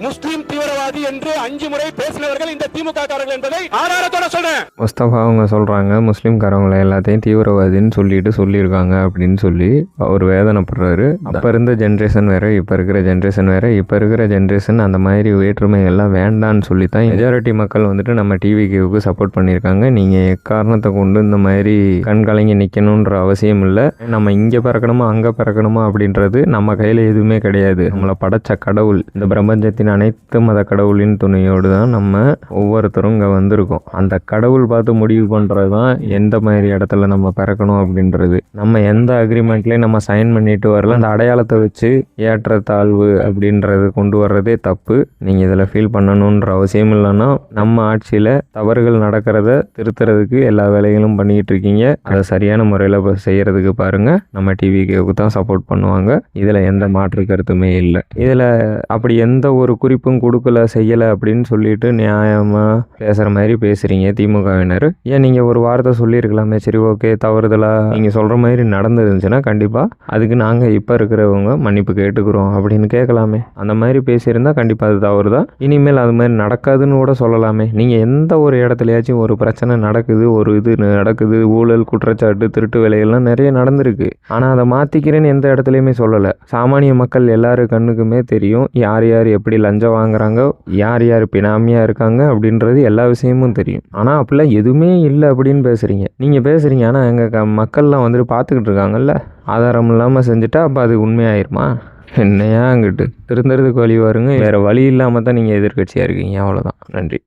முஸ்லிம் தீவிரவாதி என்று 5 முறை பேசினவர்கள் இந்த திமுக காரர்கள் என்பதை ஆதாரத்தோட சொல்றேன். முஸ்தபா அவங்க சொல்றாங்க முஸ்லீம்காரவங்களை எல்லாத்தையும் தீவிரவாதின்னு சொல்லியிருக்காங்க அப்படின்னு சொல்லி அவர் வேதனைப்படுறாரு. அப்ப இருந்த ஜென்ரேஷன் வேற, இப்ப இருக்கிற ஜென்ரேஷன் வேற. இப்ப இருக்கிற ஜென்ரேஷன் அந்த மாதிரி வேற்றுமை எல்லாம் வேண்டான்னு சொல்லித்தான் மெஜாரிட்டி மக்கள் வந்துட்டு நம்ம டிவிக்கு சப்போர்ட் பண்ணியிருக்காங்க. நீங்க எக்காரணத்தை கொண்டு இந்த மாதிரி கண் கலங்கி நிக்கணும்ன்ற அவசியம் இல்லை. நம்ம இங்க பிறக்கணுமா அங்க பிறக்கணுமா அப்படின்றது நம்ம கையில எதுவுமே கிடையாது. நம்மளை படைச்ச கடவுள், இந்த பிரபஞ்சத்தின் அனைத்து மத கடவுளின் துணையோடு தான் நம்ம ஒவ்வொருத்தரும் இங்கே வந்திருக்கோம். அந்த கடவுள் பார்த்து முடிவு பண்ணுறது தான் எந்த மாதிரி இடத்துல நம்ம பிறக்கணும் அப்படின்றது. நம்ம எந்த அக்ரிமெண்ட்லேயும் நம்ம சைன் பண்ணிட்டு வரல. அந்த அடையாளத்தை வச்சு ஏற்ற தாழ்வு அப்படின்றது கொண்டு வர்றதே தப்பு. நீங்கள் இதில் ஃபீல் பண்ணணுன்ற அவசியம் இல்லைன்னா நம்ம ஆட்சியில் தவறுகள் நடக்கிறத திருத்துறதுக்கு எல்லா வேலைகளும் பண்ணிக்கிட்டு இருக்கீங்க. அதை சரியான முறையில் செய்கிறதுக்கு பாருங்கள். நம்ம டிவிக்கு தான் சப்போர்ட் பண்ணுவாங்க. இதில் எந்த மாற்று கருத்துமே இல்லை. இதில் அப்படி எந்த ஒரு குறிப்பும் கொடுக்கல செய்யலை அப்படின்னு சொல்லிட்டு நியாயமாக பேசுகிற மாதிரி பேசுகிறீங்க திமுகவினர். ஏன் நீங்கள் ஒரு வார்த்தை சொல்லியிருக்கலாமே, சரி ஓகே தவறுதலாக நீங்கள் சொல்கிற மாதிரி நடந்துருந்துச்சுன்னா கண்டிப்பாக அதுக்கு நாங்கள் இப்போ இருக்கிறவங்க மன்னிப்பு கேட்டுக்கிறோம் அப்படின்னு கேட்கலாமே. அந்த மாதிரி பேசியிருந்தால் கண்டிப்பாக அது தவறு தான். இனிமேல் அது மாதிரி நடக்காதுன்னு கூட சொல்லலாமே. நீங்கள் எந்த ஒரு இடத்துலையாச்சும் ஒரு பிரச்சனை நடக்குது, ஒரு இது நடக்குது, ஊழல் குற்றச்சாட்டு திருட்டு வேலைகள்லாம் நிறைய நடந்திருக்கு. ஆனால் அதை மாற்றிக்கிறேன்னு எந்த இடத்துலையுமே சொல்லலை. சாமானிய மக்கள் எல்லாரும் கண்ணுக்குமே தெரியும் யார் யார் எப்படி லஞ்சம் வாங்குறாங்க, யார் யார் பினாமியாக இருக்காங்க அப்படின்றது எல்லா விஷயமும் தெரியும். ஆனால் அப்படிலாம் எதுவுமே இல்லை அப்படின்னு பேசுகிறீங்க. நீங்கள் பேசுகிறீங்க, ஆனால் எங்கள் மக்கள்லாம் வந்துட்டு பார்த்துக்கிட்டு இருக்காங்கல்ல. ஆதாரம் இல்லாமல் செஞ்சுட்டா அப்போ அது உண்மையாயிருமா? என்னையா அங்கிட்டு திருந்துறதுக்கு வழி வருங்க. வேறு வழி இல்லாமல் தான் நீங்கள் எதிர்க்கட்சியாக இருக்கீங்க. அவ்வளோதான். நன்றி.